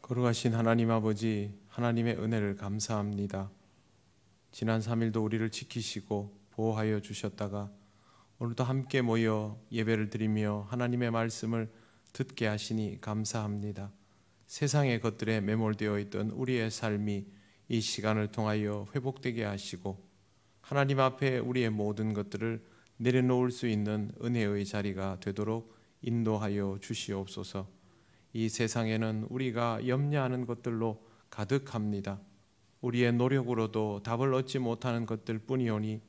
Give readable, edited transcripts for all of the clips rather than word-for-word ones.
거룩하신 하나님 아버지, 하나님의 은혜를 감사합니다. 지난 3일도 우리를 지키시고 보호하여 주셨다가 오늘도 함께 모여 예배를 드리며 하나님의 말씀을 듣게 하시니 감사합니다. 세상의 것들에 매몰되어 있던 우리의 삶이 이 시간을 통하여 회복되게 하시고 하나님 앞에 우리의 모든 것들을 내려놓을 수 있는 은혜의 자리가 되도록 인도하여 주시옵소서. 이 세상에는 우리가 염려하는 것들로 가득합니다. 우리의 노력으로도 답을 얻지 못하는 것들 뿐이오니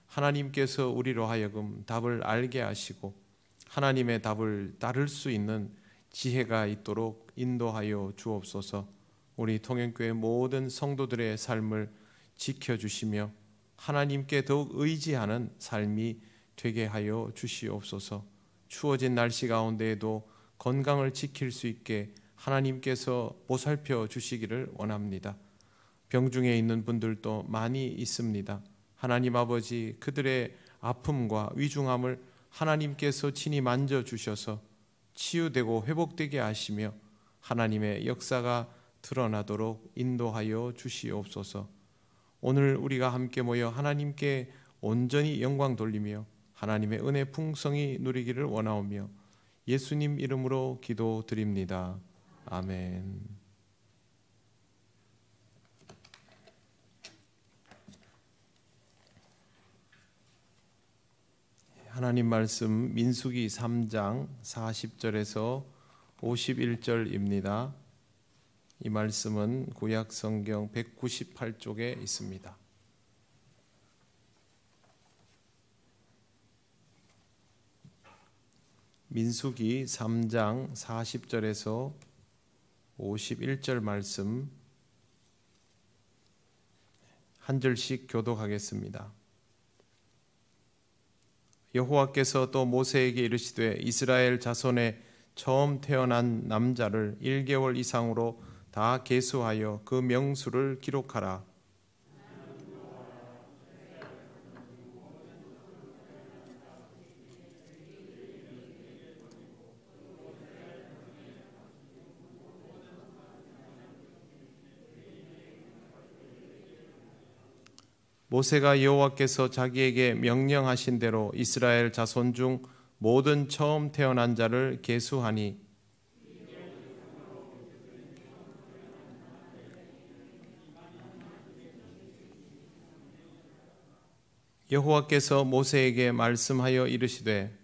하나님께서 우리로 하여금 답을 알게 하시고 하나님의 답을 따를 수 있는 지혜가 있도록 인도하여 주옵소서. 우리 통영교회 모든 성도들의 삶을 지켜주시며 하나님께 더욱 의지하는 삶이 되게 하여 주시옵소서. 추워진 날씨 가운데에도 건강을 지킬 수 있게 하나님께서 보살펴 주시기를 원합니다. 병중에 있는 분들도 많이 있습니다. 하나님 아버지, 그들의 아픔과 위중함을 하나님께서 친히 만져주셔서 치유되고 회복되게 하시며 하나님의 역사가 드러나도록 인도하여 주시옵소서. 오늘 우리가 함께 모여 하나님께 온전히 영광 돌리며 하나님의 은혜 풍성히 누리기를 원하오며 예수님 이름으로 기도드립니다. 아멘. 하나님 말씀 민수기 3장 40절에서 51절입니다. 이 말씀은 구약 성경 198쪽에 있습니다. 민수기 3장 40절에서 51절 말씀 한 절씩 교독하겠습니다. 여호와께서 또 모세에게 이르시되 이스라엘 자손에 처음 태어난 남자를 1개월 이상으로 다 계수하여 그 명수를 기록하라. 모세가 여호와께서 자기에게 명령하신 대로 이스라엘 자손 중 모든 처음 태어난 자를 계수하니 여호와께서 모세에게 말씀하여 이르시되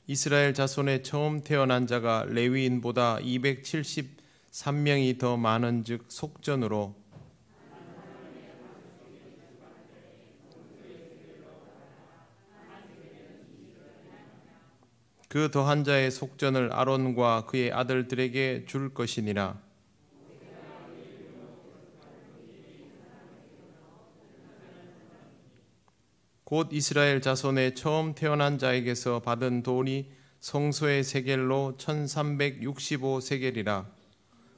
이스라엘 자손의 처음 태어난 자가 레위인보다 273명이 더 많은 즉 속전으로 그 더한 자의 속전을 아론과 그의 아들들에게 줄 것이니라. 곧 이스라엘 자손의 처음 태어난 자에게서 받은 돈이 성소의 세겔로 1365세겔이라.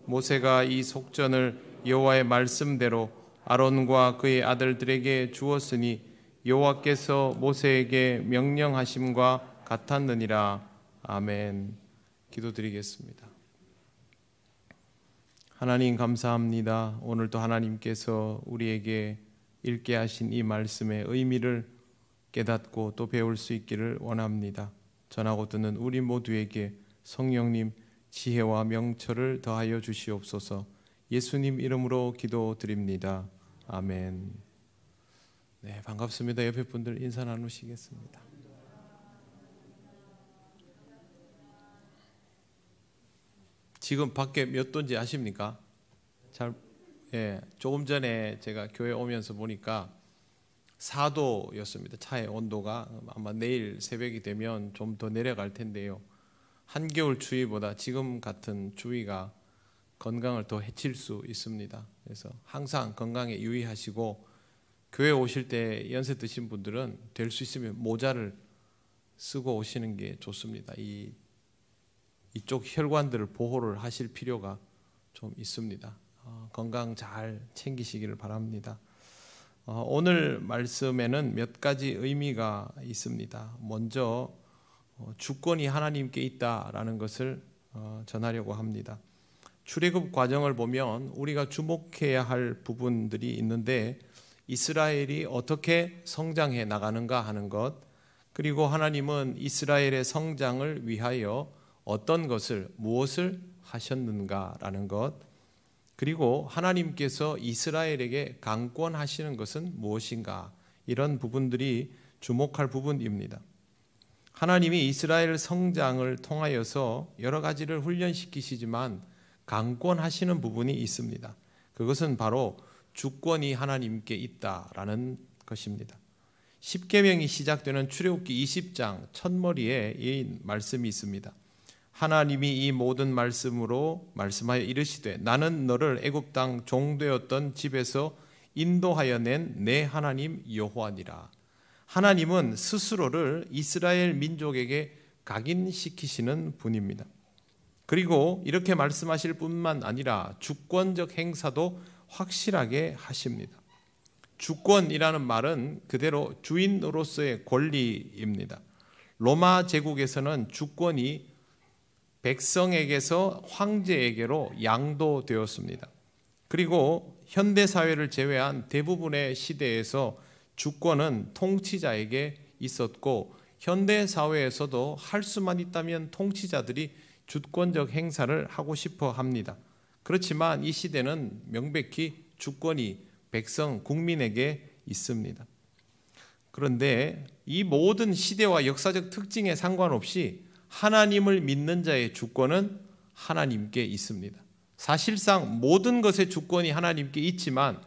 모세가 이 속전을 여호와의 말씀대로 아론과 그의 아들들에게 주었으니 여호와께서 모세에게 명령하심과 같았느니라. 아멘. 기도드리겠습니다. 하나님 감사합니다. 오늘도 하나님께서 우리에게 읽게 하신 이 말씀의 의미를 깨닫고 또 배울 수 있기를 원합니다. 전하고 듣는 우리 모두에게 성령님 지혜와 명철을 더하여 주시옵소서. 예수님 이름으로 기도드립니다. 아멘. 네, 반갑습니다. 옆에 분들 인사 나누시겠습니다. 지금 밖에 몇 도인지 아십니까? 조금 전에 제가 교회 오면서 보니까 4도였습니다. 차의 온도가 아마 내일 새벽이 되면 좀 더 내려갈 텐데요. 한겨울 추위보다 지금 같은 추위가 건강을 더 해칠 수 있습니다. 그래서 항상 건강에 유의하시고 교회 오실 때 연세 드신 분들은 될 수 있으면 모자를 쓰고 오시는 게 좋습니다. 이쪽 혈관들을 보호를 하실 필요가 좀 있습니다. 건강 잘 챙기시기를 바랍니다. 오늘 말씀에는 몇 가지 의미가 있습니다. 먼저 주권이 하나님께 있다라는 것을 전하려고 합니다. 출애굽 과정을 보면 우리가 주목해야 할 부분들이 있는데, 이스라엘이 어떻게 성장해 나가는가 하는 것, 그리고 하나님은 이스라엘의 성장을 위하여 어떤 것을, 무엇을 하셨는가라는 것, 그리고 하나님께서 이스라엘에게 강권하시는 것은 무엇인가, 이런 부분들이 주목할 부분입니다. 하나님이 이스라엘 성장을 통하여서 여러 가지를 훈련시키시지만 강권하시는 부분이 있습니다. 그것은 바로 주권이 하나님께 있다라는 것입니다. 십계명이 시작되는 출애굽기 20장 첫머리에 이 말씀이 있습니다. 하나님이 이 모든 말씀으로 말씀하여 이르시되 나는 너를 애굽 땅 종되었던 집에서 인도하여 낸 내 하나님 여호와니라. 하나님은 스스로를 이스라엘 민족에게 각인시키시는 분입니다. 그리고 이렇게 말씀하실 뿐만 아니라 주권적 행사도 확실하게 하십니다. 주권이라는 말은 그대로 주인으로서의 권리입니다. 로마 제국에서는 주권이 백성에게서 황제에게로 양도되었습니다. 그리고 현대 사회를 제외한 대부분의 시대에서 주권은 통치자에게 있었고, 현대 사회에서도 할 수만 있다면 통치자들이 주권적 행사를 하고 싶어 합니다. 그렇지만 이 시대는 명백히 주권이 백성, 국민에게 있습니다. 그런데 이 모든 시대와 역사적 특징에 상관없이 하나님을 믿는 자의 주권은 하나님께 있습니다. 사실상 모든 것의 주권이 하나님께 있지만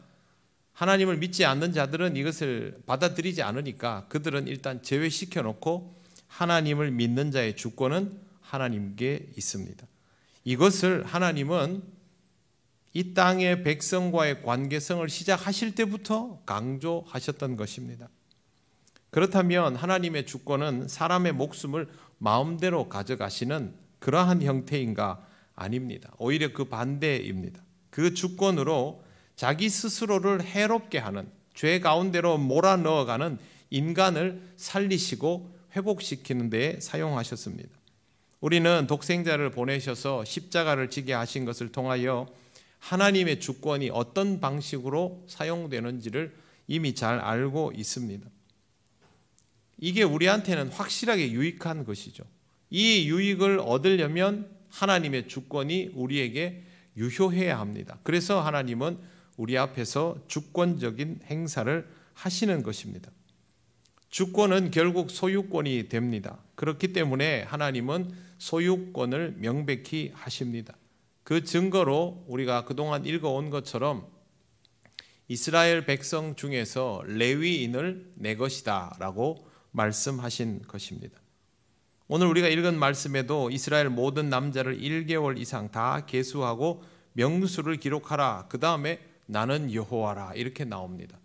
하나님을 믿지 않는 자들은 이것을 받아들이지 않으니까 그들은 일단 제외시켜 놓고 하나님을 믿는 자의 주권은 하나님께 있습니다. 이것을 하나님은 이 땅의 백성과의 관계성을 시작하실 때부터 강조하셨던 것입니다. 그렇다면 하나님의 주권은 사람의 목숨을 마음대로 가져가시는 그러한 형태인가? 아닙니다. 오히려 그 반대입니다. 그 주권으로 자기 스스로를 해롭게 하는, 죄 가운데로 몰아넣어가는 인간을 살리시고 회복시키는 데에 사용하셨습니다. 우리는 독생자를 보내셔서 십자가를 지게 하신 것을 통하여 하나님의 주권이 어떤 방식으로 사용되는지를 이미 잘 알고 있습니다. 이게 우리한테는 확실하게 유익한 것이죠. 이 유익을 얻으려면 하나님의 주권이 우리에게 유효해야 합니다. 그래서 하나님은 우리 앞에서 주권적인 행사를 하시는 것입니다. 주권은 결국 소유권이 됩니다. 그렇기 때문에 하나님은 소유권을 명백히 하십니다. 그 증거로 우리가 그동안 읽어온 것처럼 이스라엘 백성 중에서 레위인을 내 것이다 라고 말씀하신 것입니다. 오늘 우리가 읽은 말씀에도 이스라엘 모든 남자를 1개월 이상 다 계수하고 명수를 기록하라. 그 다음에 나는 여호와라 이렇게 나옵니다.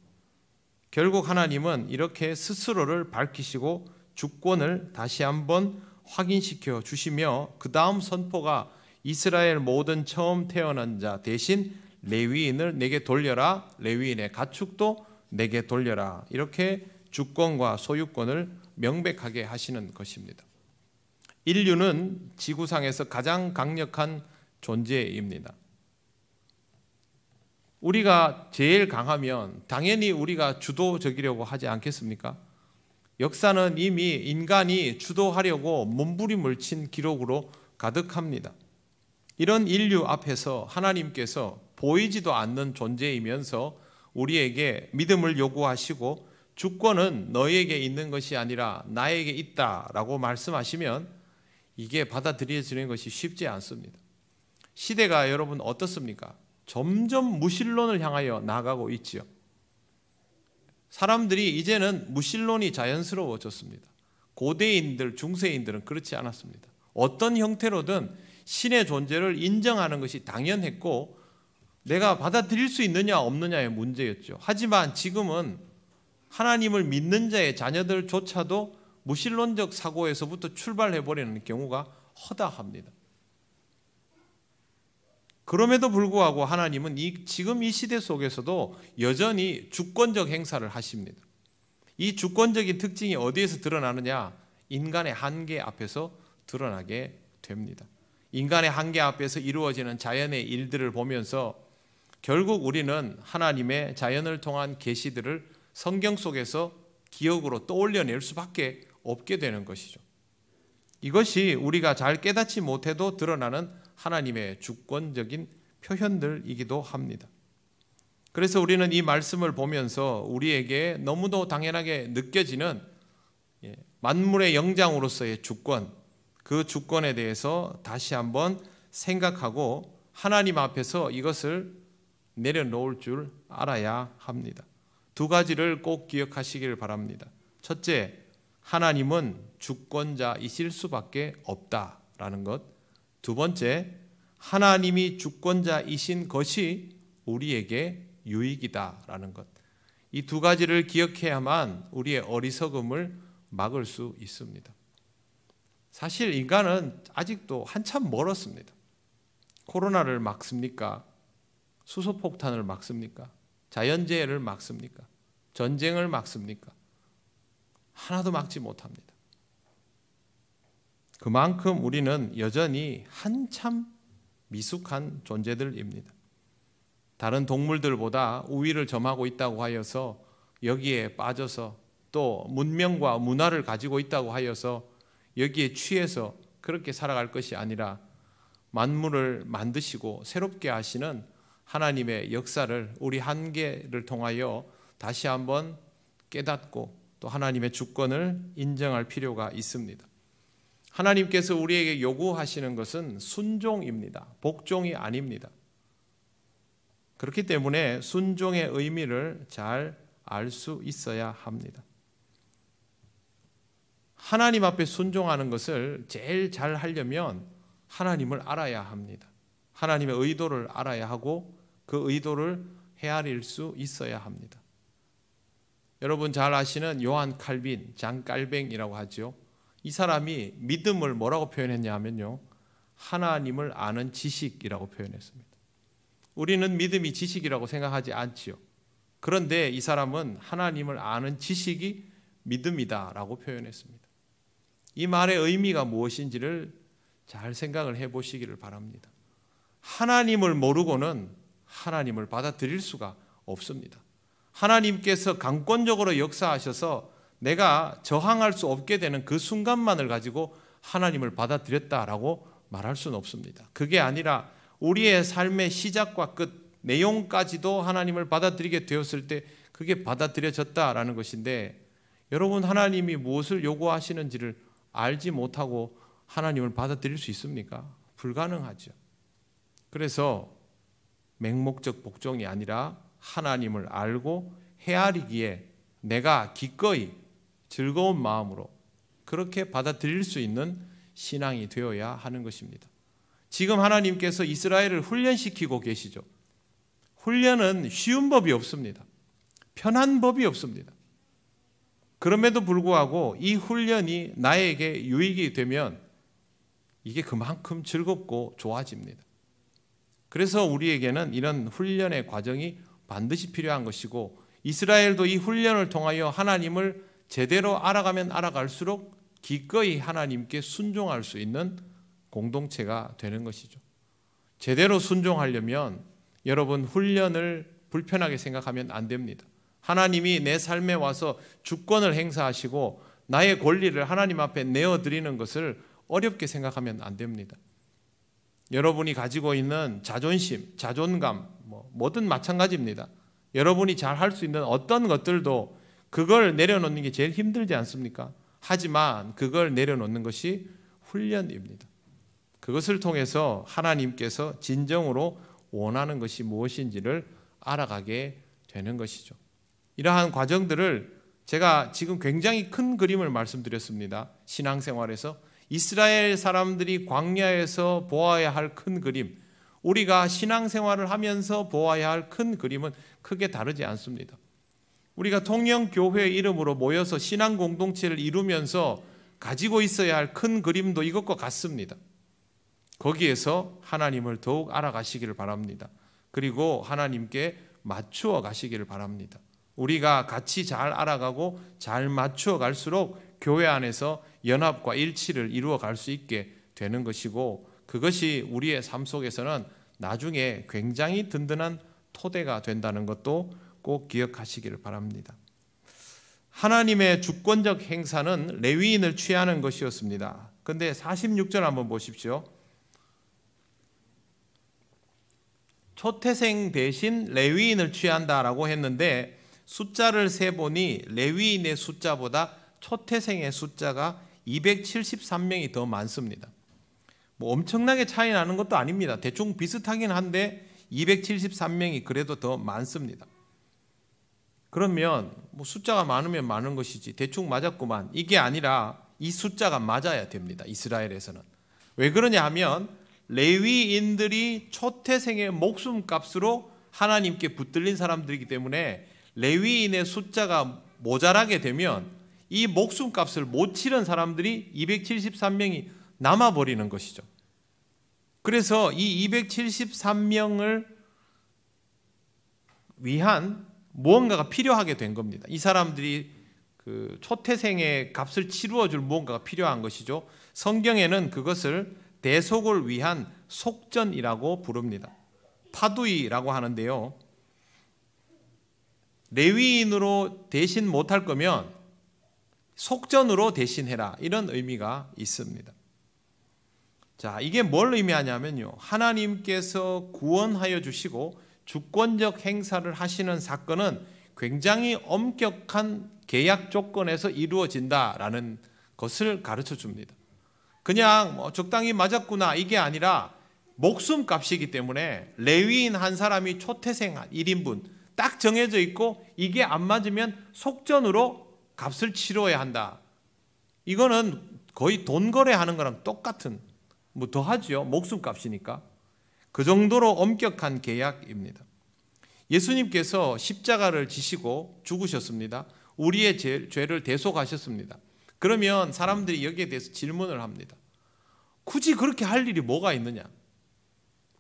결국 하나님은 이렇게 스스로를 밝히시고 주권을 다시 한번 확인시켜 주시며 그 다음 선포가 이스라엘 모든 처음 태어난 자 대신 레위인을 내게 돌려라. 레위인의 가축도 내게 돌려라. 이렇게 주권과 소유권을 명백하게 하시는 것입니다. 인류는 지구상에서 가장 강력한 존재입니다. 우리가 제일 강하면 당연히 우리가 주도적이려고 하지 않겠습니까? 역사는 이미 인간이 주도하려고 몸부림을 친 기록으로 가득합니다. 이런 인류 앞에서 하나님께서 보이지도 않는 존재이면서 우리에게 믿음을 요구하시고 주권은 너에게 있는 것이 아니라 나에게 있다라고 말씀하시면 이게 받아들여지는 것이 쉽지 않습니다. 시대가 여러분 어떻습니까? 점점 무신론을 향하여 나아가고 있지요. 사람들이 이제는 무신론이 자연스러워졌습니다. 고대인들, 중세인들은 그렇지 않았습니다. 어떤 형태로든 신의 존재를 인정하는 것이 당연했고 내가 받아들일 수 있느냐 없느냐의 문제였죠. 하지만 지금은 하나님을 믿는 자의 자녀들조차도 무신론적 사고에서부터 출발해버리는 경우가 허다합니다. 그럼에도 불구하고 하나님은 지금 이 시대 속에서도 여전히 주권적 행사를 하십니다. 이 주권적인 특징이 어디에서 드러나느냐? 인간의 한계 앞에서 드러나게 됩니다. 인간의 한계 앞에서 이루어지는 자연의 일들을 보면서 결국 우리는 하나님의 자연을 통한 계시들을 성경 속에서 기억으로 떠올려낼 수밖에 없게 되는 것이죠. 이것이 우리가 잘 깨닫지 못해도 드러나는 하나님의 주권적인 표현들이기도 합니다. 그래서 우리는 이 말씀을 보면서 우리에게 너무도 당연하게 느껴지는 만물의 영장으로서의 주권, 그 주권에 대해서 다시 한번 생각하고 하나님 앞에서 이것을 내려놓을 줄 알아야 합니다. 두 가지를 꼭 기억하시길 바랍니다. 첫째, 하나님은 주권자이실 수밖에 없다라는 것. 두 번째, 하나님이 주권자이신 것이 우리에게 유익이다라는 것. 이 두 가지를 기억해야만 우리의 어리석음을 막을 수 있습니다. 사실 인간은 아직도 한참 멀었습니다. 코로나를 막습니까? 수소폭탄을 막습니까? 자연재해를 막습니까? 전쟁을 막습니까? 하나도 막지 못합니다. 그만큼 우리는 여전히 한참 미숙한 존재들입니다. 다른 동물들보다 우위를 점하고 있다고 하여서 여기에 빠져서 또 문명과 문화를 가지고 있다고 하여서 여기에 취해서 그렇게 살아갈 것이 아니라 만물을 만드시고 새롭게 하시는 하나님의 역사를 우리 한계를 통하여 다시 한번 깨닫고 또 하나님의 주권을 인정할 필요가 있습니다. 하나님께서 우리에게 요구하시는 것은 순종입니다. 복종이 아닙니다. 그렇기 때문에 순종의 의미를 잘 알 수 있어야 합니다. 하나님 앞에 순종하는 것을 제일 잘 하려면 하나님을 알아야 합니다. 하나님의 의도를 알아야 하고 그 의도를 헤아릴 수 있어야 합니다. 여러분 잘 아시는 요한 칼빈, 장 깔뱅이라고 하죠. 이 사람이 믿음을 뭐라고 표현했냐 하면요, 하나님을 아는 지식이라고 표현했습니다. 우리는 믿음이 지식이라고 생각하지 않지요. 그런데 이 사람은 하나님을 아는 지식이 믿음이다라고 표현했습니다. 이 말의 의미가 무엇인지를 잘 생각을 해보시기를 바랍니다. 하나님을 모르고는 하나님을 받아들일 수가 없습니다. 하나님께서 강권적으로 역사하셔서 내가 저항할 수 없게 되는 그 순간만을 가지고 하나님을 받아들였다라고 말할 수는 없습니다. 그게 아니라 우리의 삶의 시작과 끝, 내용까지도 하나님을 받아들이게 되었을 때 그게 받아들여졌다라는 것인데, 여러분 하나님이 무엇을 요구하시는지를 알지 못하고 하나님을 받아들일 수 있습니까? 불가능하죠. 그래서 맹목적 복종이 아니라 하나님을 알고 헤아리기에 내가 기꺼이 즐거운 마음으로 그렇게 받아들일 수 있는 신앙이 되어야 하는 것입니다. 지금 하나님께서 이스라엘을 훈련시키고 계시죠. 훈련은 쉬운 법이 없습니다. 편한 법이 없습니다. 그럼에도 불구하고 이 훈련이 나에게 유익이 되면 이게 그만큼 즐겁고 좋아집니다. 그래서 우리에게는 이런 훈련의 과정이 반드시 필요한 것이고, 이스라엘도 이 훈련을 통하여 하나님을 제대로 알아가면 알아갈수록 기꺼이 하나님께 순종할 수 있는 공동체가 되는 것이죠. 제대로 순종하려면 여러분 훈련을 불편하게 생각하면 안 됩니다. 하나님이 내 삶에 와서 주권을 행사하시고 나의 권리를 하나님 앞에 내어드리는 것을 어렵게 생각하면 안 됩니다. 여러분이 가지고 있는 자존심, 자존감, 뭐든 마찬가지입니다. 여러분이 잘 할 수 있는 어떤 것들도 그걸 내려놓는 게 제일 힘들지 않습니까? 하지만 그걸 내려놓는 것이 훈련입니다. 그것을 통해서 하나님께서 진정으로 원하는 것이 무엇인지를 알아가게 되는 것이죠. 이러한 과정들을 제가 지금 굉장히 큰 그림을 말씀드렸습니다. 신앙생활에서 이스라엘 사람들이 광야에서 보아야 할 큰 그림, 우리가 신앙생활을 하면서 보아야 할 큰 그림은 크게 다르지 않습니다. 우리가 통영교회의 이름으로 모여서 신앙 공동체를 이루면서 가지고 있어야 할 큰 그림도 이것과 같습니다. 거기에서 하나님을 더욱 알아가시기를 바랍니다. 그리고 하나님께 맞추어 가시기를 바랍니다. 우리가 같이 잘 알아가고 잘 맞추어 갈수록 교회 안에서 연합과 일치를 이루어 갈 수 있게 되는 것이고, 그것이 우리의 삶 속에서는 나중에 굉장히 든든한 토대가 된다는 것도 꼭 기억하시기를 바랍니다. 하나님의 주권적 행사는 레위인을 취하는 것이었습니다. 그런데 46절 한번 보십시오. 초태생 대신 레위인을 취한다라고 했는데 숫자를 세보니 레위인의 숫자보다 초태생의 숫자가 273명이 더 많습니다. 뭐 엄청나게 차이 나는 것도 아닙니다. 대충 비슷하긴 한데 273명이 그래도 더 많습니다. 그러면 뭐 숫자가 많으면 많은 것이지 대충 맞았구만, 이게 아니라 이 숫자가 맞아야 됩니다. 이스라엘에서는. 왜 그러냐 하면 레위인들이 초태생의 목숨값으로 하나님께 붙들린 사람들이기 때문에 레위인의 숫자가 모자라게 되면 이 목숨값을 못 치른 사람들이 273명이 남아버리는 것이죠. 그래서 이 273명을 위한 무언가가 필요하게 된 겁니다. 이 사람들이 그 초태생의 값을 치루어 줄 무언가가 필요한 것이죠. 성경에는 그것을 대속을 위한 속전이라고 부릅니다. 파두이라고 하는데요, 레위인으로 대신 못할 거면 속전으로 대신해라, 이런 의미가 있습니다. 자, 이게 뭘 의미하냐면요, 하나님께서 구원하여 주시고 주권적 행사를 하시는 사건은 굉장히 엄격한 계약 조건에서 이루어진다라는 것을 가르쳐 줍니다. 그냥 뭐 적당히 맞았구나 이게 아니라 목숨값이기 때문에 레위인 한 사람이 초태생 1인분 딱 정해져 있고 이게 안 맞으면 속전으로 값을 치러야 한다. 이거는 거의 돈 거래하는 거랑 똑같은, 뭐 더하죠, 목숨값이니까. 그 정도로 엄격한 계약입니다. 예수님께서 십자가를 지시고 죽으셨습니다. 우리의 죄를 대속하셨습니다. 그러면 사람들이 여기에 대해서 질문을 합니다. 굳이 그렇게 할 일이 뭐가 있느냐?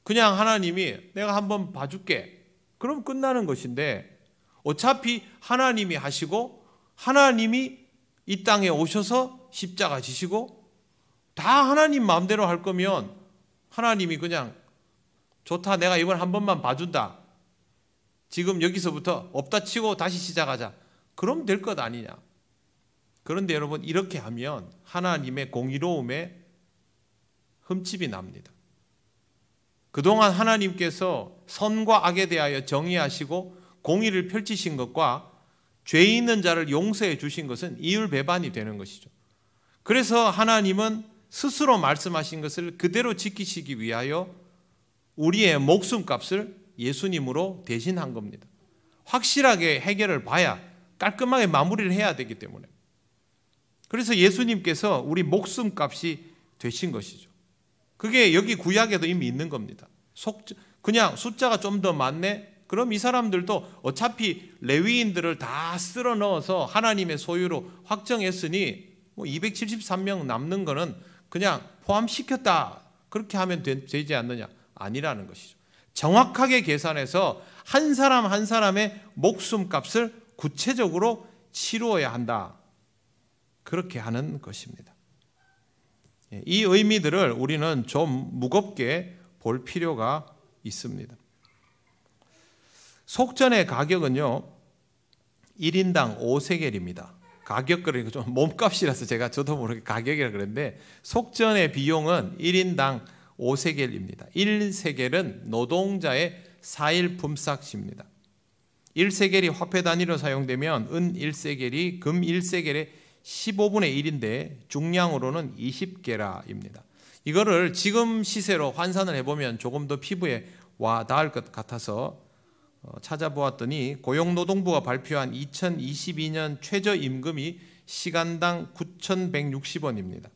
그냥 하나님이 내가 한번 봐줄게, 그럼 끝나는 것인데, 어차피 하나님이 하시고 하나님이 이 땅에 오셔서 십자가 지시고 다 하나님 마음대로 할 거면 하나님이 그냥 좋다, 내가 이번 한 번만 봐준다, 지금 여기서부터 없다 치고 다시 시작하자, 그럼 될 것 아니냐. 그런데 여러분, 이렇게 하면 하나님의 공의로움에 흠집이 납니다. 그동안 하나님께서 선과 악에 대하여 정의하시고 공의를 펼치신 것과 죄 있는 자를 용서해 주신 것은 이율배반이 되는 것이죠. 그래서 하나님은 스스로 말씀하신 것을 그대로 지키시기 위하여 우리의 목숨값을 예수님으로 대신한 겁니다. 확실하게 해결을 봐야 깔끔하게 마무리를 해야 되기 때문에. 그래서 예수님께서 우리 목숨값이 되신 것이죠. 그게 여기 구약에도 이미 있는 겁니다. 그냥 숫자가 좀 더 많네? 그럼 이 사람들도 어차피 레위인들을 다 쓸어 넣어서 하나님의 소유로 확정했으니 뭐 273명 남는 거는 그냥 포함시켰다, 그렇게 하면 되지 않느냐? 아니라는 것이죠. 정확하게 계산해서 한 사람 한 사람의 목숨값을 구체적으로 치루어야 한다, 그렇게 하는 것입니다. 이 의미들을 우리는 좀 무겁게 볼 필요가 있습니다. 속전의 가격은요 1인당 5세겔입니다. 가격 그러니까 좀 몸값이라서 저도 모르게 가격이라 그랬는데, 속전의 비용은 1인당 5세겔입니다. 1세겔은 노동자의 4일 품삯입니다. 1세겔이 화폐 단위로 사용되면 은 1세겔이 금 1세겔의 15분의 1인데 중량으로는 20게라입니다. 이거를 지금 시세로 환산을 해보면 조금 더 피부에 와 닿을 것 같아서 찾아보았더니 고용노동부가 발표한 2022년 최저임금이 시간당 9,160원입니다.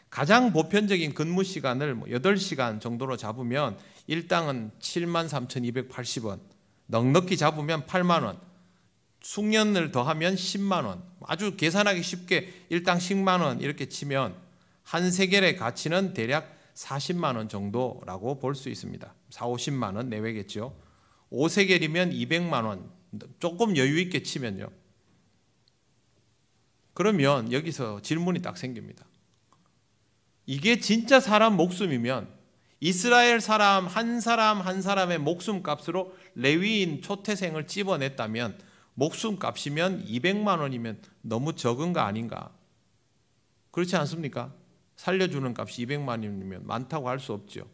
가장 보편적인 근무 시간을 8시간 정도로 잡으면 일당은 73,280원, 넉넉히 잡으면 8만 원, 숙련을 더하면 10만 원, 아주 계산하기 쉽게 일당 10만 원 이렇게 치면 한 세겔의 가치는 대략 40만 원 정도라고 볼 수 있습니다. 4, 50만 원 내외겠죠. 5세겔이면 200만 원, 조금 여유 있게 치면요. 그러면 여기서 질문이 딱 생깁니다. 이게 진짜 사람 목숨이면 이스라엘 사람 한 사람의 목숨값으로 레위인 초태생을 집어냈다면 목숨값이면 200만 원이면 너무 적은 거 아닌가? 그렇지 않습니까? 살려주는 값이 200만 원이면 많다고 할 수 없죠.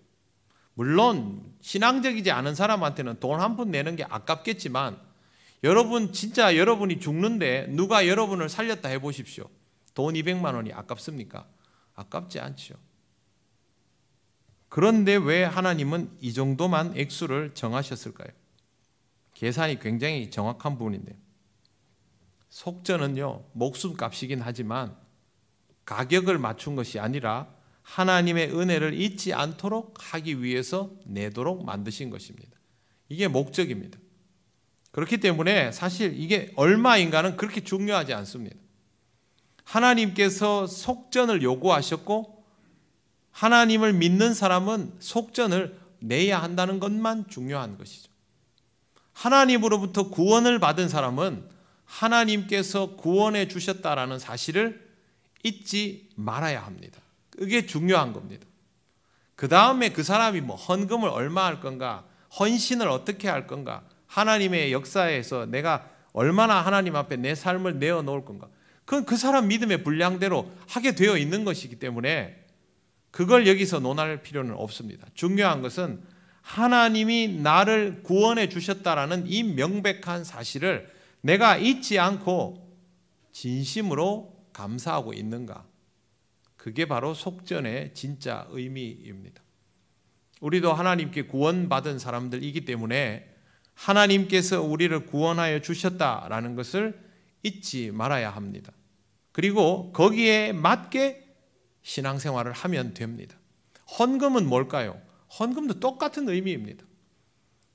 물론 신앙적이지 않은 사람한테는 돈 한 푼 내는 게 아깝겠지만 여러분 진짜 여러분이 죽는데 누가 여러분을 살렸다 해보십시오. 돈 200만 원이 아깝습니까? 아깝지 않죠. 그런데 왜 하나님은 이 정도만 액수를 정하셨을까요? 계산이 굉장히 정확한 부분인데요. 속전은요, 목숨값이긴 하지만 가격을 맞춘 것이 아니라 하나님의 은혜를 잊지 않도록 하기 위해서 내도록 만드신 것입니다. 이게 목적입니다. 그렇기 때문에 사실 이게 얼마인가는 그렇게 중요하지 않습니다. 하나님께서 속전을 요구하셨고 하나님을 믿는 사람은 속전을 내야 한다는 것만 중요한 것이죠. 하나님으로부터 구원을 받은 사람은 하나님께서 구원해 주셨다라는 사실을 잊지 말아야 합니다. 그게 중요한 겁니다. 그 다음에 그 사람이 뭐 헌금을 얼마 할 건가, 헌신을 어떻게 할 건가, 하나님의 역사에서 내가 얼마나 하나님 앞에 내 삶을 내어놓을 건가, 그건 그 사람 믿음의 분량대로 하게 되어 있는 것이기 때문에 그걸 여기서 논할 필요는 없습니다. 중요한 것은 하나님이 나를 구원해 주셨다라는 이 명백한 사실을 내가 잊지 않고 진심으로 감사하고 있는가. 그게 바로 속전의 진짜 의미입니다. 우리도 하나님께 구원받은 사람들이기 때문에 하나님께서 우리를 구원하여 주셨다라는 것을 잊지 말아야 합니다. 그리고 거기에 맞게 신앙생활을 하면 됩니다. 헌금은 뭘까요? 헌금도 똑같은 의미입니다.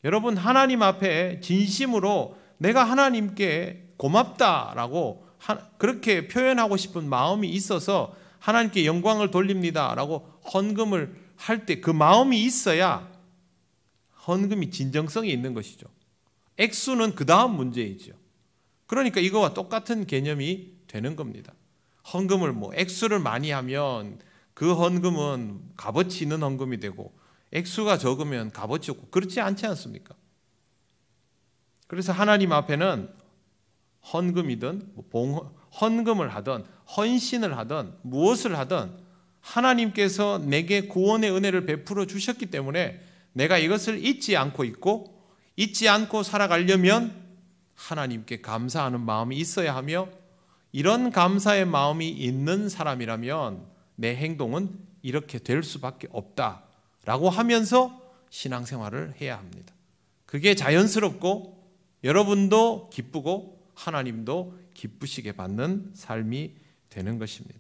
여러분, 하나님 앞에 진심으로 내가 하나님께 고맙다라고 그렇게 표현하고 싶은 마음이 있어서 하나님께 영광을 돌립니다라고 헌금을 할 때 그 마음이 있어야 헌금이 진정성이 있는 것이죠. 액수는 그 다음 문제이죠. 그러니까 이거와 똑같은 개념이 되는 겁니다. 헌금을 뭐 액수를 많이 하면 그 헌금은 값어치 있는 헌금이 되고 액수가 적으면 값어치 없고 그렇지 않지 않습니까? 그래서 하나님 앞에는 헌금이든 헌금을 하든 헌신을 하든 무엇을 하든 하나님께서 내게 구원의 은혜를 베풀어 주셨기 때문에 내가 이것을 잊지 않고 있고 잊지 않고 살아가려면 하나님께 감사하는 마음이 있어야 하며 이런 감사의 마음이 있는 사람이라면 내 행동은 이렇게 될 수밖에 없다라고 하면서 신앙생활을 해야 합니다. 그게 자연스럽고 여러분도 기쁘고 하나님도 기쁘시게 받는 삶이 되는 것입니다.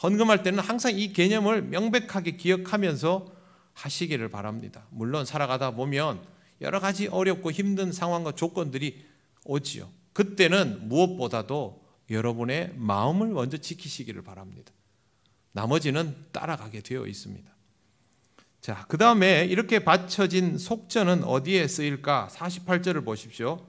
헌금할 때는 항상 이 개념을 명백하게 기억하면서 하시기를 바랍니다. 물론 살아가다 보면 여러 가지 어렵고 힘든 상황과 조건들이 오지요. 그때는 무엇보다도 여러분의 마음을 먼저 지키시기를 바랍니다. 나머지는 따라가게 되어 있습니다. 자, 그 다음에 이렇게 바쳐진 속전은 어디에 쓰일까? 48절을 보십시오.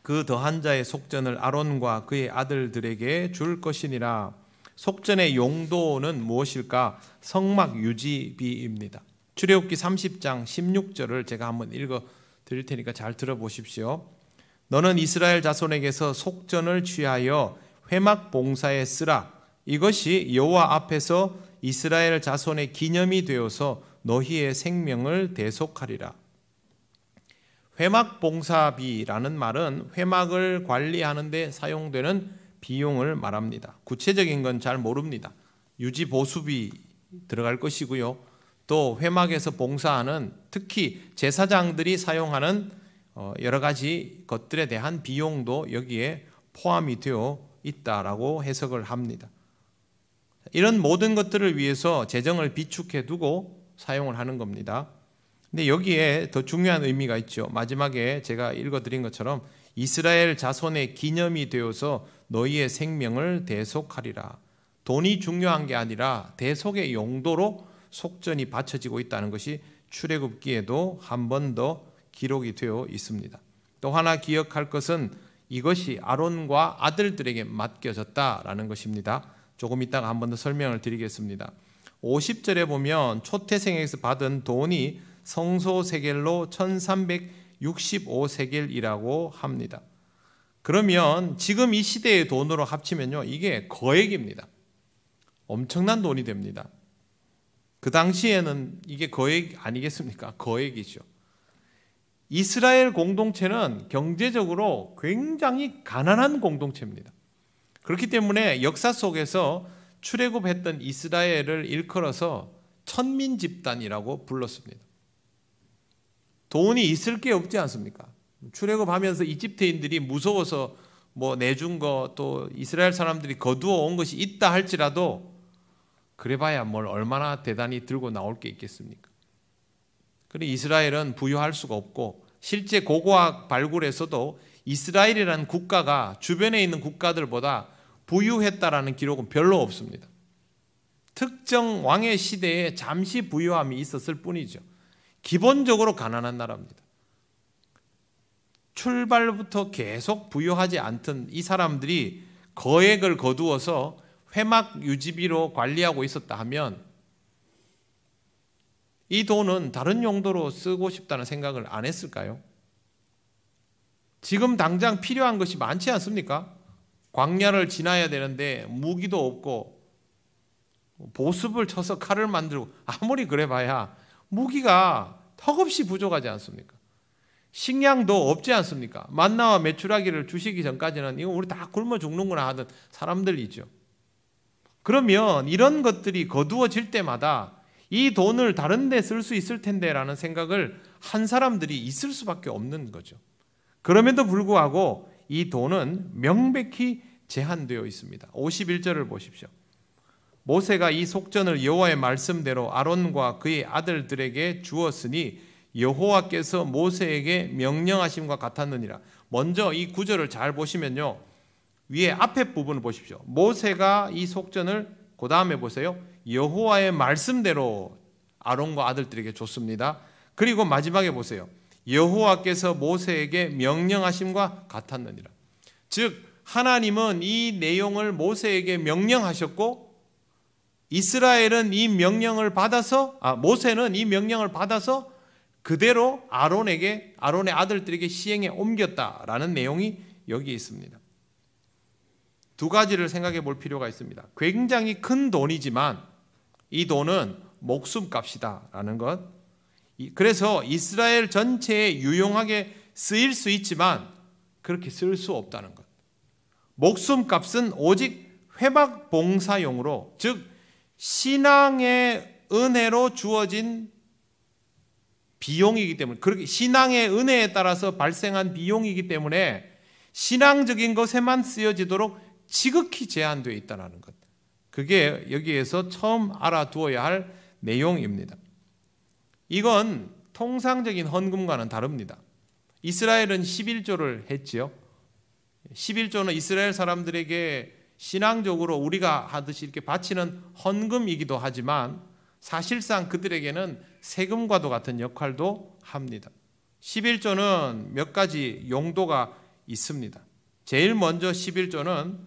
그 더한 자의 속전을 아론과 그의 아들들에게 줄 것이니라. 속전의 용도는 무엇일까? 성막 유지비입니다. 출애굽기 30장 16절을 제가 한번 읽어 드릴 테니까 잘 들어보십시오. 너는 이스라엘 자손에게서 속전을 취하여 회막 봉사에 쓰라. 이것이 여호와 앞에서 이스라엘 자손의 기념이 되어서 너희의 생명을 대속하리라. 회막 봉사비라는 말은 회막을 관리하는 데 사용되는 비용을 말합니다. 구체적인 건 잘 모릅니다. 유지 보수비 들어갈 것이고요. 또 회막에서 봉사하는 특히 제사장들이 사용하는 여러 가지 것들에 대한 비용도 여기에 포함이 되어 있다라고 해석을 합니다. 이런 모든 것들을 위해서 재정을 비축해 두고 사용을 하는 겁니다. 근데 여기에 더 중요한 의미가 있죠. 마지막에 제가 읽어드린 것처럼 이스라엘 자손의 기념이 되어서 너희의 생명을 대속하리라. 돈이 중요한 게 아니라 대속의 용도로 속전이 바쳐지고 있다는 것이 출애굽기에도 한 번 더 기록이 되어 있습니다. 또 하나 기억할 것은 이것이 아론과 아들들에게 맡겨졌다라는 것입니다. 조금 이따가 한 번 더 설명을 드리겠습니다. 50절에 보면 초태생에서 받은 돈이 성소 세겔로 1365세겔이라고 합니다. 그러면 지금 이 시대의 돈으로 합치면요, 이게 거액입니다. 엄청난 돈이 됩니다. 그 당시에는 이게 거액 아니겠습니까? 거액이죠. 이스라엘 공동체는 경제적으로 굉장히 가난한 공동체입니다. 그렇기 때문에 역사 속에서 출애굽했던 이스라엘을 일컬어서 천민 집단이라고 불렀습니다. 돈이 있을 게 없지 않습니까? 출애굽하면서 이집트인들이 무서워서 뭐 내준 거, 또 이스라엘 사람들이 거두어 온 것이 있다 할지라도 그래봐야 뭘 얼마나 대단히 들고 나올 게 있겠습니까? 그런데 이스라엘은 부유할 수가 없고, 실제 고고학 발굴에서도 이스라엘이라는 국가가 주변에 있는 국가들보다 부유했다라는 기록은 별로 없습니다. 특정 왕의 시대에 잠시 부유함이 있었을 뿐이죠. 기본적으로 가난한 나라입니다. 출발부터 계속 부유하지 않던 이 사람들이 거액을 거두어서 회막 유지비로 관리하고 있었다 하면 이 돈은 다른 용도로 쓰고 싶다는 생각을 안 했을까요? 지금 당장 필요한 것이 많지 않습니까? 광야를 지나야 되는데 무기도 없고 보습을 쳐서 칼을 만들고, 아무리 그래봐야 무기가 턱없이 부족하지 않습니까? 식량도 없지 않습니까? 만나와 메추라기를 주시기 전까지는 이거 우리 다 굶어 죽는구나 하던 사람들이죠. 그러면 이런 것들이 거두어질 때마다 이 돈을 다른 데 쓸 수 있을 텐데 라는 생각을 한 사람들이 있을 수밖에 없는 거죠. 그럼에도 불구하고 이 돈은 명백히 제한되어 있습니다. 51절을 보십시오. 모세가 이 속전을 여호와의 말씀대로 아론과 그의 아들들에게 주었으니 여호와께서 모세에게 명령하심과 같았느니라. 먼저 이 구절을 잘 보시면요, 위에 앞에 부분을 보십시오. 모세가 이 속전을, 그 다음에 보세요, 여호와의 말씀대로 아론과 아들들에게 줬습니다. 그리고 마지막에 보세요. 여호와께서 모세에게 명령하심과 같았느니라. 즉 하나님은 이 내용을 모세에게 명령하셨고, 이스라엘은 이 명령을 받아서, 모세는 이 명령을 받아서 그대로 아론의 아들들에게 시행해 옮겼다라는 내용이 여기 있습니다. 두 가지를 생각해 볼 필요가 있습니다. 굉장히 큰 돈이지만 이 돈은 목숨값이다라는 것. 그래서 이스라엘 전체에 유용하게 쓰일 수 있지만 그렇게 쓸 수 없다는 것. 목숨값은 오직 회막 봉사용으로, 즉 신앙의 은혜로 주어진 비용이기 때문에, 그렇게 신앙의 은혜에 따라서 발생한 비용이기 때문에 신앙적인 것에만 쓰여지도록 지극히 제한되어 있다는 것. 그게 여기에서 처음 알아두어야 할 내용입니다. 이건 통상적인 헌금과는 다릅니다. 이스라엘은 11조를 했지요. 11조는 이스라엘 사람들에게 신앙적으로 우리가 하듯이 이렇게 바치는 헌금이기도 하지만 사실상 그들에게는 세금과도 같은 역할도 합니다. 11조는 몇 가지 용도가 있습니다. 제일 먼저 11조는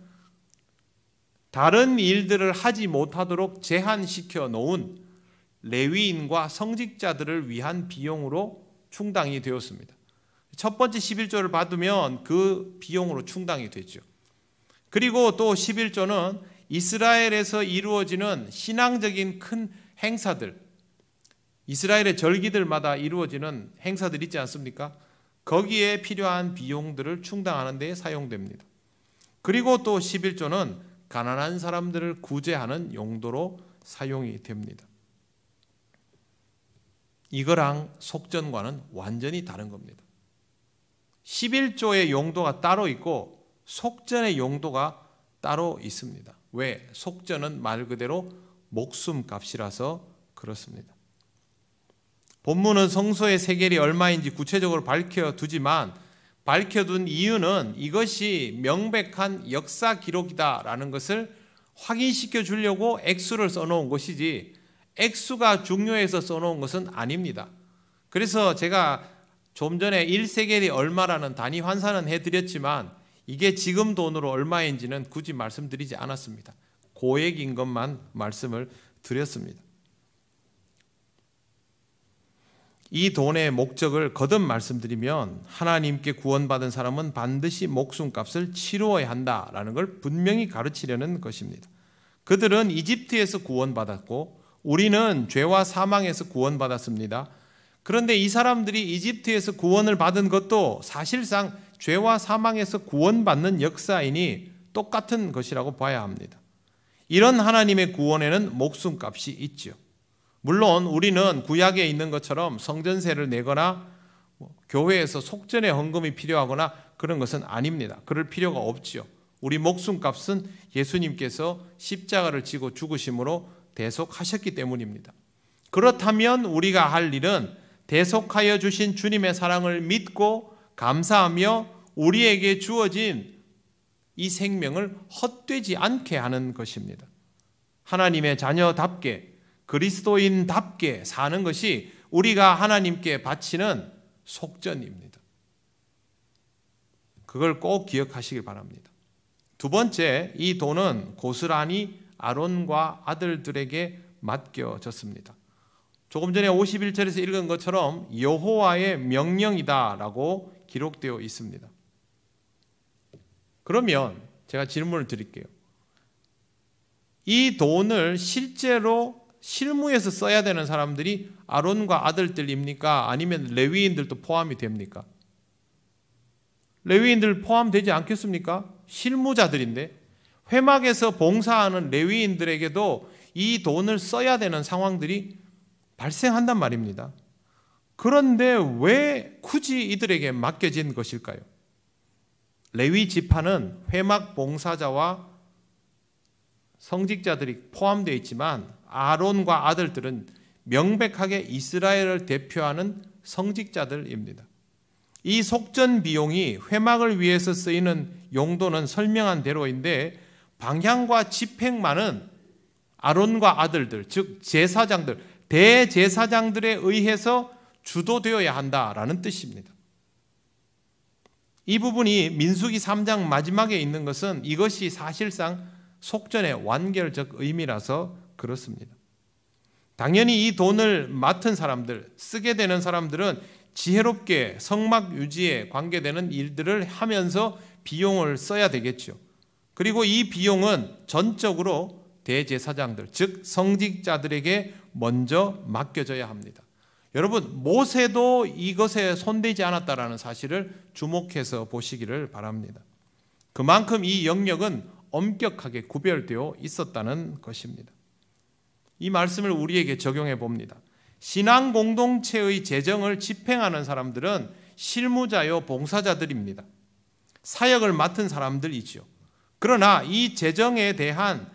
다른 일들을 하지 못하도록 제한시켜 놓은 레위인과 성직자들을 위한 비용으로 충당이 되었습니다. 첫 번째 11조를 받으면 그 비용으로 충당이 되죠. 그리고 또 11조는 이스라엘에서 이루어지는 신앙적인 큰 행사들, 이스라엘의 절기들마다 이루어지는 행사들 있지 않습니까? 거기에 필요한 비용들을 충당하는 데 사용됩니다. 그리고 또 11조는 가난한 사람들을 구제하는 용도로 사용이 됩니다. 이거랑 속전과는 완전히 다른 겁니다. 11조의 용도가 따로 있고 속전의 용도가 따로 있습니다. 왜? 속전은 말 그대로 목숨값이라서 그렇습니다. 본문은 성소의 세겔이 얼마인지 구체적으로 밝혀두지만 밝혀둔 이유는 이것이 명백한 역사 기록이다라는 것을 확인시켜 주려고 액수를 써놓은 것이지 액수가 중요해서 써놓은 것은 아닙니다. 그래서 제가 좀 전에 1세겔이 얼마라는 단위 환산은 해드렸지만 이게 지금 돈으로 얼마인지는 굳이 말씀드리지 않았습니다. 고액인 것만 말씀을 드렸습니다. 이 돈의 목적을 거듭 말씀드리면 하나님께 구원받은 사람은 반드시 목숨값을 치루어야 한다라는 걸 분명히 가르치려는 것입니다. 그들은 이집트에서 구원받았고 우리는 죄와 사망에서 구원받았습니다. 그런데 이 사람들이 이집트에서 구원을 받은 것도 사실상 죄와 사망에서 구원받는 역사이니 똑같은 것이라고 봐야 합니다. 이런 하나님의 구원에는 목숨값이 있죠. 물론 우리는 구약에 있는 것처럼 성전세를 내거나 교회에서 속전의 헌금이 필요하거나 그런 것은 아닙니다. 그럴 필요가 없죠. 우리 목숨값은 예수님께서 십자가를 지고 죽으심으로 대속하셨기 때문입니다. 그렇다면 우리가 할 일은 대속하여 주신 주님의 사랑을 믿고 감사하며 우리에게 주어진 이 생명을 헛되지 않게 하는 것입니다. 하나님의 자녀답게 그리스도인답게 사는 것이 우리가 하나님께 바치는 속전입니다. 그걸 꼭 기억하시길 바랍니다. 두 번째, 이 돈은 고스란히 아론과 아들들에게 맡겨졌습니다. 조금 전에 51절에서 읽은 것처럼 여호와의 명령이다라고 기록되어 있습니다. 그러면 제가 질문을 드릴게요. 이 돈을 실제로 실무에서 써야 되는 사람들이 아론과 아들들입니까? 아니면 레위인들도 포함이 됩니까? 레위인들 포함되지 않겠습니까? 실무자들인데 회막에서 봉사하는 레위인들에게도 이 돈을 써야 되는 상황들이 발생한단 말입니다. 그런데 왜 굳이 이들에게 맡겨진 것일까요? 레위 지파는 회막 봉사자와 성직자들이 포함되어 있지만 아론과 아들들은 명백하게 이스라엘을 대표하는 성직자들입니다. 이 속전 비용이 회막을 위해서 쓰이는 용도는 설명한 대로인데 방향과 집행만은 아론과 아들들, 즉 제사장들, 대제사장들에 의해서 주도되어야 한다라는 뜻입니다. 이 부분이 민수기 3장 마지막에 있는 것은 이것이 사실상 속전의 완결적 의미라서 그렇습니다. 당연히 이 돈을 맡은 사람들, 쓰게 되는 사람들은 지혜롭게 성막 유지에 관계되는 일들을 하면서 비용을 써야 되겠죠. 그리고 이 비용은 전적으로 대제사장들, 즉 성직자들에게 먼저 맡겨져야 합니다. 여러분, 모세도 이것에 손대지 않았다라는 사실을 주목해서 보시기를 바랍니다. 그만큼 이 영역은 엄격하게 구별되어 있었다는 것입니다. 이 말씀을 우리에게 적용해 봅니다. 신앙 공동체의 재정을 집행하는 사람들은 실무자요 봉사자들입니다. 사역을 맡은 사람들이죠. 그러나 이 재정에 대한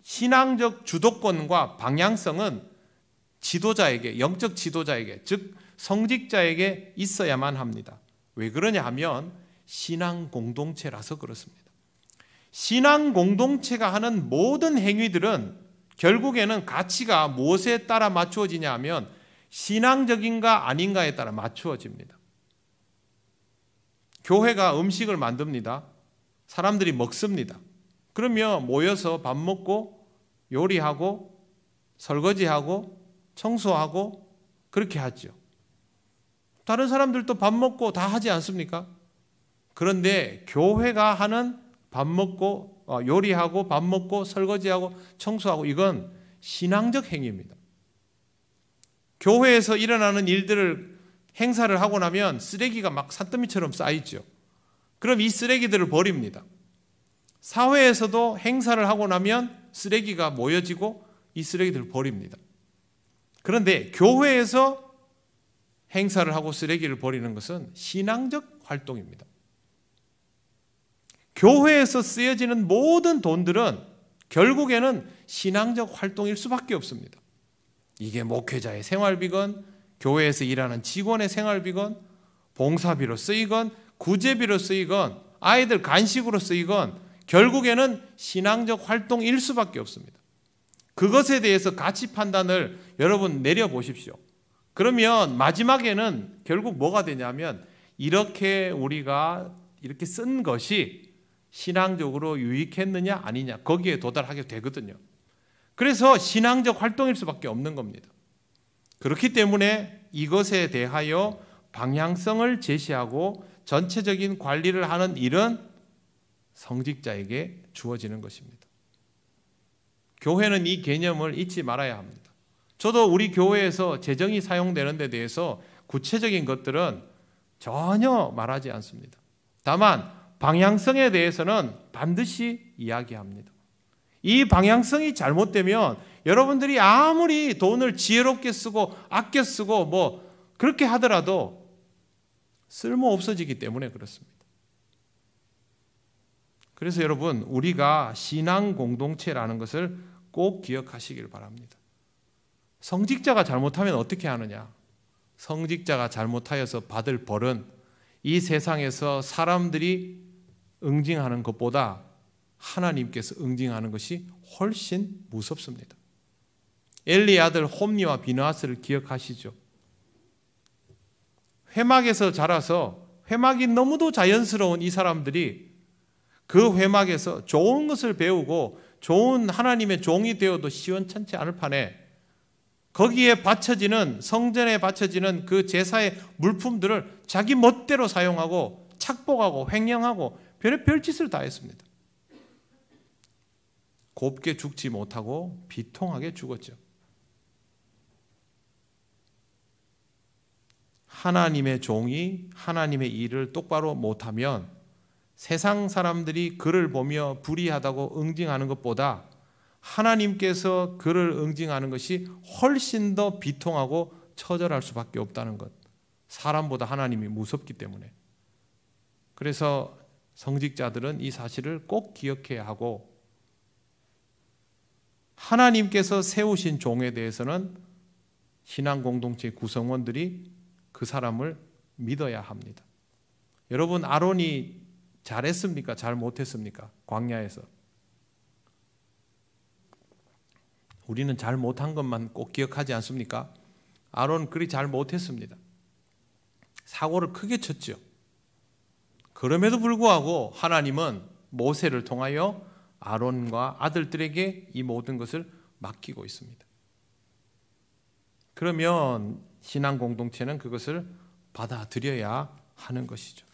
신앙적 주도권과 방향성은 지도자에게, 영적 지도자에게, 즉 성직자에게 있어야만 합니다. 왜 그러냐 하면 신앙 공동체라서 그렇습니다. 신앙 공동체가 하는 모든 행위들은 결국에는 가치가 무엇에 따라 맞추어지냐 하면 신앙적인가 아닌가에 따라 맞추어집니다. 교회가 음식을 만듭니다. 사람들이 먹습니다. 그러면 모여서 밥 먹고 요리하고 설거지하고 청소하고 그렇게 하죠. 다른 사람들도 밥 먹고 다 하지 않습니까? 그런데 교회가 하는 밥 먹고 요리하고 밥 먹고 설거지하고 청소하고 이건 신앙적 행위입니다. 교회에서 일어나는 일들을 행사를 하고 나면 쓰레기가 막 산더미처럼 쌓이죠. 그럼 이 쓰레기들을 버립니다. 사회에서도 행사를 하고 나면 쓰레기가 모여지고 이 쓰레기들을 버립니다. 그런데 교회에서 행사를 하고 쓰레기를 버리는 것은 신앙적 활동입니다. 교회에서 쓰여지는 모든 돈들은 결국에는 신앙적 활동일 수밖에 없습니다. 이게 목회자의 생활비건, 교회에서 일하는 직원의 생활비건, 봉사비로 쓰이건, 구제비로 쓰이건, 아이들 간식으로 쓰이건 결국에는 신앙적 활동일 수밖에 없습니다. 그것에 대해서 가치 판단을 여러분 내려보십시오. 그러면 마지막에는 결국 뭐가 되냐면 이렇게 우리가 이렇게 쓴 것이 신앙적으로 유익했느냐 아니냐 거기에 도달하게 되거든요. 그래서 신앙적 활동일 수밖에 없는 겁니다. 그렇기 때문에 이것에 대하여 방향성을 제시하고 전체적인 관리를 하는 일은 성직자에게 주어지는 것입니다. 교회는 이 개념을 잊지 말아야 합니다. 저도 우리 교회에서 재정이 사용되는 데 대해서 구체적인 것들은 전혀 말하지 않습니다. 다만 방향성에 대해서는 반드시 이야기합니다. 이 방향성이 잘못되면 여러분들이 아무리 돈을 지혜롭게 쓰고 아껴 쓰고 뭐 그렇게 하더라도 쓸모 없어지기 때문에 그렇습니다. 그래서 여러분 우리가 신앙 공동체라는 것을 꼭 기억하시길 바랍니다. 성직자가 잘못하면 어떻게 하느냐? 성직자가 잘못하여서 받을 벌은 이 세상에서 사람들이 응징하는 것보다 하나님께서 응징하는 것이 훨씬 무섭습니다. 엘리의 아들 홈니와 비느하스를 기억하시죠? 회막에서 자라서 회막이 너무도 자연스러운 이 사람들이 그 회막에서 좋은 것을 배우고 좋은 하나님의 종이 되어도 시원찮지 않을 판에 거기에 바쳐지는 성전에 바쳐지는 그 제사의 물품들을 자기 멋대로 사용하고 착복하고 횡령하고 별짓을 다 했습니다. 곱게 죽지 못하고 비통하게 죽었죠. 하나님의 종이 하나님의 일을 똑바로 못하면 세상 사람들이 그를 보며 불의하다고 응징하는 것보다 하나님께서 그를 응징하는 것이 훨씬 더 비통하고 처절할 수밖에 없다는 것. 사람보다 하나님이 무섭기 때문에. 그래서 성직자들은 이 사실을 꼭 기억해야 하고 하나님께서 세우신 종에 대해서는 신앙 공동체 구성원들이 그 사람을 믿어야 합니다. 여러분 아론이 잘했습니까? 잘 못했습니까? 광야에서. 우리는 잘 못한 것만 꼭 기억하지 않습니까? 아론 그리 잘 못했습니다. 사고를 크게 쳤죠. 그럼에도 불구하고 하나님은 모세를 통하여 아론과 아들들에게 이 모든 것을 맡기고 있습니다. 그러면 신앙 공동체는 그것을 받아들여야 하는 것이죠.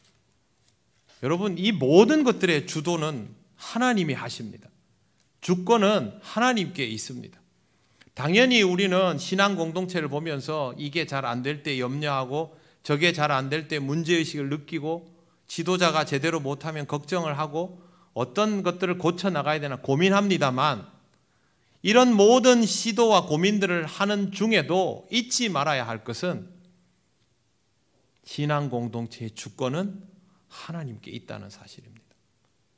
여러분 이 모든 것들의 주도는 하나님이 하십니다. 주권은 하나님께 있습니다. 당연히 우리는 신앙 공동체를 보면서 이게 잘 안 될 때 염려하고 저게 잘 안 될 때 문제의식을 느끼고 지도자가 제대로 못하면 걱정을 하고 어떤 것들을 고쳐나가야 되나 고민합니다만 이런 모든 시도와 고민들을 하는 중에도 잊지 말아야 할 것은 신앙 공동체의 주권은 하나님께 있다는 사실입니다.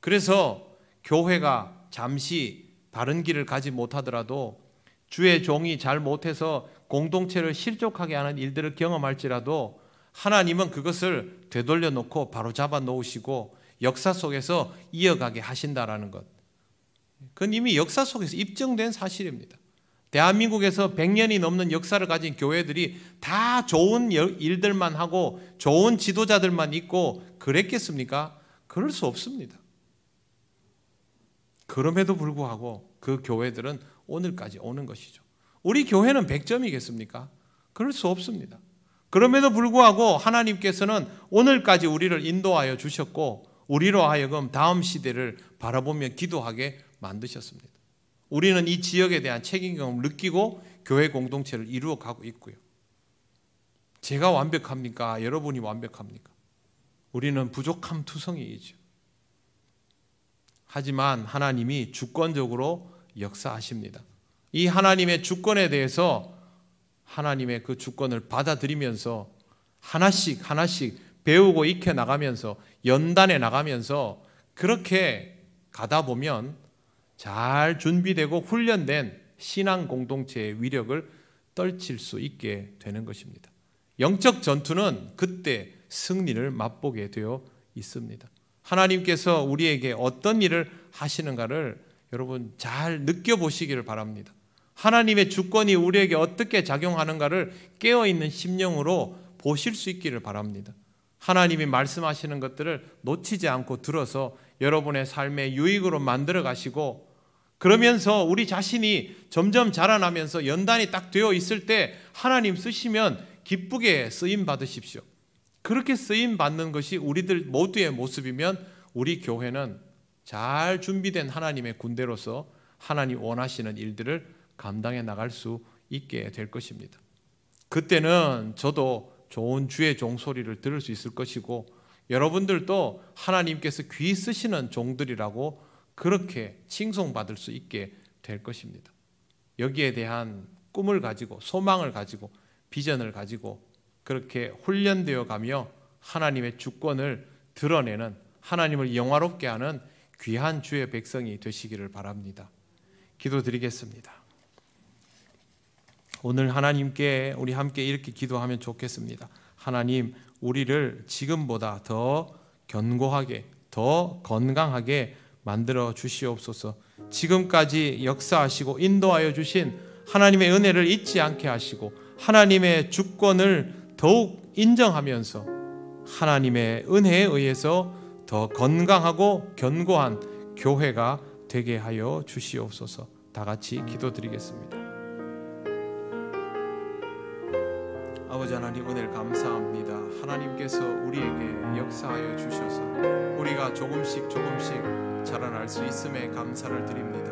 그래서 교회가 잠시 바른 길을 가지 못하더라도 주의 종이 잘 못해서 공동체를 실족하게 하는 일들을 경험할지라도 하나님은 그것을 되돌려 놓고 바로 잡아 놓으시고 역사 속에서 이어가게 하신다라는 것. 그건 이미 역사 속에서 입증된 사실입니다. 대한민국에서 100년이 넘는 역사를 가진 교회들이 다 좋은 일들만 하고 좋은 지도자들만 있고 그랬겠습니까? 그럴 수 없습니다. 그럼에도 불구하고 그 교회들은 오늘까지 오는 것이죠. 우리 교회는 100점이겠습니까? 그럴 수 없습니다. 그럼에도 불구하고 하나님께서는 오늘까지 우리를 인도하여 주셨고 우리로 하여금 다음 시대를 바라보며 기도하게 만드셨습니다. 우리는 이 지역에 대한 책임감을 느끼고 교회 공동체를 이루어가고 있고요. 제가 완벽합니까? 여러분이 완벽합니까? 우리는 부족함 투성이이죠. 하지만 하나님이 주권적으로 역사하십니다. 이 하나님의 주권에 대해서 하나님의 그 주권을 받아들이면서 하나씩 하나씩 배우고 익혀 나가면서 연단해 나가면서 그렇게 가다 보면 잘 준비되고 훈련된 신앙 공동체의 위력을 떨칠 수 있게 되는 것입니다. 영적 전투는 그때 승리를 맛보게 되어 있습니다. 하나님께서 우리에게 어떤 일을 하시는가를 여러분 잘 느껴보시기를 바랍니다. 하나님의 주권이 우리에게 어떻게 작용하는가를 깨어있는 심령으로 보실 수 있기를 바랍니다. 하나님이 말씀하시는 것들을 놓치지 않고 들어서 여러분의 삶의 유익으로 만들어 가시고, 그러면서 우리 자신이 점점 자라나면서 연단이 딱 되어 있을 때 하나님 쓰시면 기쁘게 쓰임 받으십시오. 그렇게 쓰임 받는 것이 우리들 모두의 모습이면 우리 교회는 잘 준비된 하나님의 군대로서 하나님 원하시는 일들을 감당해 나갈 수 있게 될 것입니다. 그때는 저도 좋은 주의 종소리를 들을 수 있을 것이고, 여러분들도 하나님께서 귀 쓰시는 종들이라고 그렇게 칭송받을 수 있게 될 것입니다. 여기에 대한 꿈을 가지고 소망을 가지고 비전을 가지고 그렇게 훈련되어 가며 하나님의 주권을 드러내는, 하나님을 영화롭게 하는 귀한 주의 백성이 되시기를 바랍니다. 기도드리겠습니다. 오늘 하나님께 우리 함께 이렇게 기도하면 좋겠습니다. 하나님, 우리를 지금보다 더 견고하게, 더 건강하게 만들어 주시옵소서. 지금까지 역사하시고 인도하여 주신 하나님의 은혜를 잊지 않게 하시고 하나님의 주권을 더욱 인정하면서 하나님의 은혜에 의해서 더 건강하고 견고한 교회가 되게 하여 주시옵소서. 다 같이 기도드리겠습니다. 아버지 하나님, 은혜를 감사합니다. 하나님께서 우리에게 역사하여 주셔서 우리가 조금씩 자라날 수 있음에 감사를 드립니다.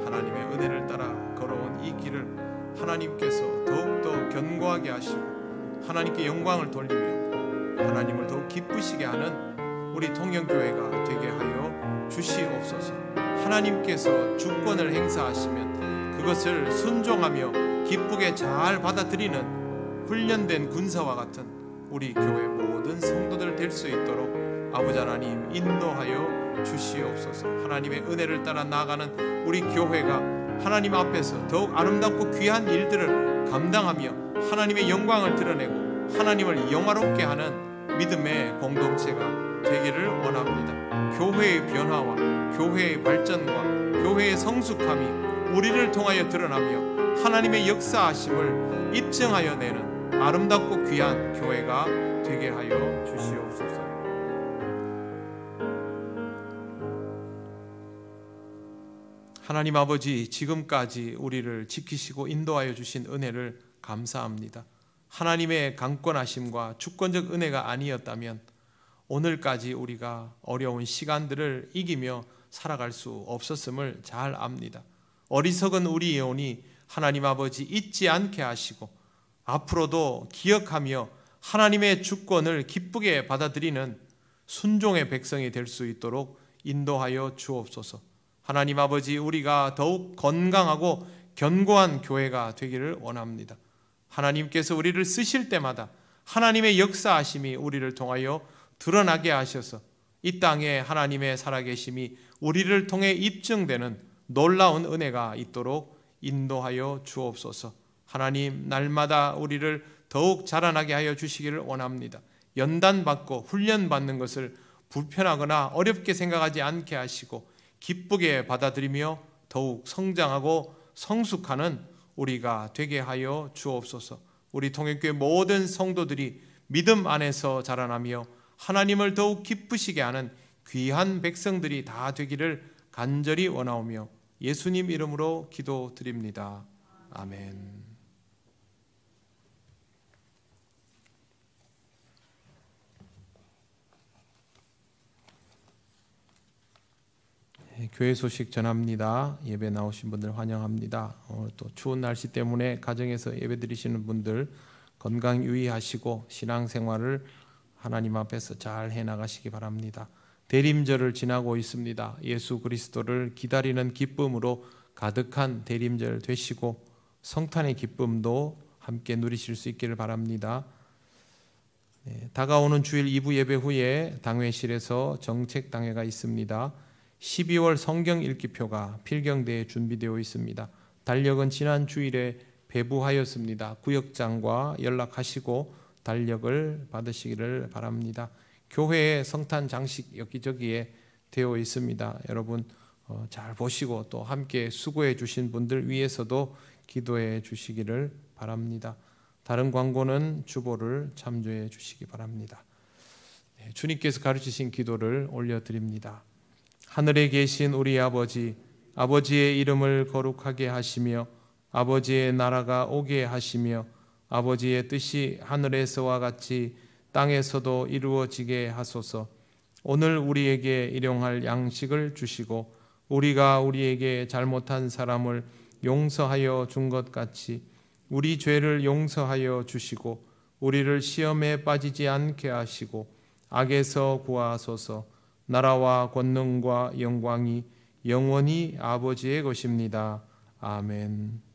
하나님의 은혜를 따라 걸어온 이 길을 하나님께서 더욱더 견고하게 하시고 하나님께 영광을 돌리며 하나님을 더욱 기쁘시게 하는 우리 통영교회가 되게 하여 주시옵소서. 하나님께서 주권을 행사하시면 그것을 순종하며 기쁘게 잘 받아들이는 훈련된 군사와 같은 우리 교회 모든 성도들 될 수 있도록 아버지 하나님 인도하여 주시옵소서. 하나님의 은혜를 따라 나아가는 우리 교회가 하나님 앞에서 더욱 아름답고 귀한 일들을 감당하며 하나님의 영광을 드러내고 하나님을 영화롭게 하는 믿음의 공동체가 되기를 원합니다. 교회의 변화와 교회의 발전과 교회의 성숙함이 우리를 통하여 드러나며 하나님의 역사하심을 입증하여 내는 아름답고 귀한 교회가 되게 하여 주시옵소서. 하나님 아버지, 지금까지 우리를 지키시고 인도하여 주신 은혜를 감사합니다. 하나님의 강권하심과 주권적 은혜가 아니었다면 오늘까지 우리가 어려운 시간들을 이기며 살아갈 수 없었음을 잘 압니다. 어리석은 우리 영혼이 하나님 아버지 잊지 않게 하시고 앞으로도 기억하며 하나님의 주권을 기쁘게 받아들이는 순종의 백성이 될 수 있도록 인도하여 주옵소서. 하나님 아버지, 우리가 더욱 건강하고 견고한 교회가 되기를 원합니다. 하나님께서 우리를 쓰실 때마다 하나님의 역사하심이 우리를 통하여 드러나게 하셔서 이 땅에 하나님의 살아계심이 우리를 통해 입증되는 놀라운 은혜가 있도록 인도하여 주옵소서. 하나님, 날마다 우리를 더욱 자라나게 하여 주시기를 원합니다. 연단받고 훈련받는 것을 불편하거나 어렵게 생각하지 않게 하시고 기쁘게 받아들이며 더욱 성장하고 성숙하는 우리가 되게 하여 주옵소서. 우리 통역교회 모든 성도들이 믿음 안에서 자라나며 하나님을 더욱 기쁘시게 하는 귀한 백성들이 다 되기를 간절히 원하오며 예수님 이름으로 기도드립니다. 아멘. 교회 소식 전합니다. 예배 나오신 분들 환영합니다. 또 추운 날씨 때문에 가정에서 예배 드리시는 분들 건강 유의하시고 신앙생활을 하나님 앞에서 잘 해나가시기 바랍니다. 대림절을 지나고 있습니다. 예수 그리스도를 기다리는 기쁨으로 가득한 대림절 되시고 성탄의 기쁨도 함께 누리실 수 있기를 바랍니다. 다가오는 주일 2부 예배 후에 당회실에서 정책당회가 있습니다. 12월 성경 읽기표가 필경대에 준비되어 있습니다. 달력은 지난 주일에 배부하였습니다. 구역장과 연락하시고 달력을 받으시기를 바랍니다. 교회의 성탄 장식 여기저기에 되어 있습니다. 여러분 잘 보시고 또 함께 수고해 주신 분들 위해서도 기도해 주시기를 바랍니다. 다른 광고는 주보를 참조해 주시기 바랍니다. 주님께서 가르치신 기도를 올려드립니다. 하늘에 계신 우리 아버지, 아버지의 이름을 거룩하게 하시며 아버지의 나라가 오게 하시며 아버지의 뜻이 하늘에서와 같이 땅에서도 이루어지게 하소서. 오늘 우리에게 일용할 양식을 주시고 우리가 우리에게 잘못한 사람을 용서하여 준 것 같이 우리 죄를 용서하여 주시고 우리를 시험에 빠지지 않게 하시고 악에서 구하소서. 나라와 권능과 영광이 영원히 아버지의 것입니다. 아멘.